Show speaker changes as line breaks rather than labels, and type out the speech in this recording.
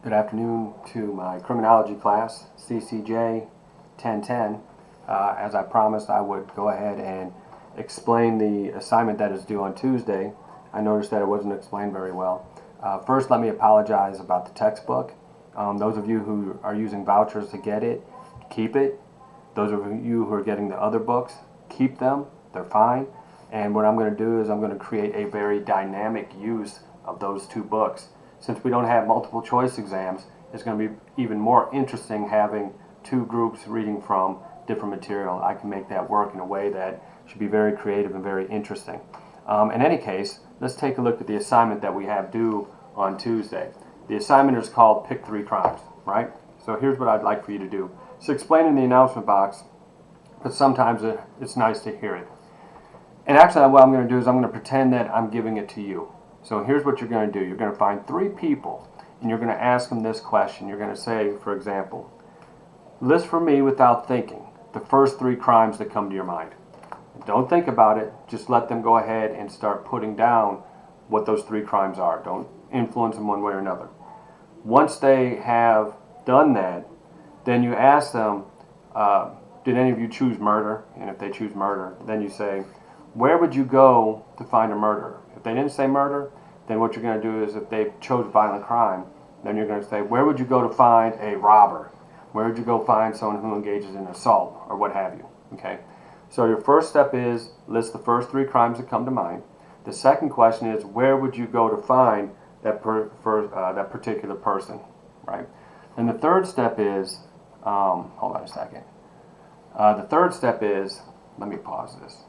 Good afternoon to my criminology class, CCJ 1010. As I promised, I would go ahead and explain the assignment that is due on Tuesday. I noticed that it wasn't explained very well. First, let me apologize about the textbook. Those of you who are using vouchers to get it, keep it. Those of you who are getting the other books, keep them. They're fine. And what I'm going to do is I'm going to create a very dynamic use of those two books. Since we don't have multiple choice exams, it's going to be even more interesting having two groups reading from different material. I can make that work in a way that should be very creative and very interesting. In any case, let's take a look at the assignment that we have due on Tuesday. The assignment is called Pick 3 Crimes, right? So here's what I'd like for you to do. It's explained in the announcement box, but sometimes it's nice to hear it. And actually what I'm going to do is I'm going to pretend that I'm giving it to you. So here's what you're going to do. You're going to find 3 people and you're going to ask them this question. You're going to say, for example, list for me without thinking the first 3 crimes that come to your mind. Don't think about it. Just let them go ahead and start putting down what those 3 crimes are. Don't influence them one way or another. Once they have done that, then you ask them, did any of you choose murder? And if they choose murder, then you say, where would you go to find a murderer? If they didn't say murder, then what you're going to do is if they chose violent crime, then you're going to say, where would you go to find a robber? Where would you go find someone who engages in assault or what have you? Okay. So your first step is list the first 3 crimes that come to mind. The second question is, where would you go to find that particular person, right? And the third step is, hold on a second. The third step is, let me pause this.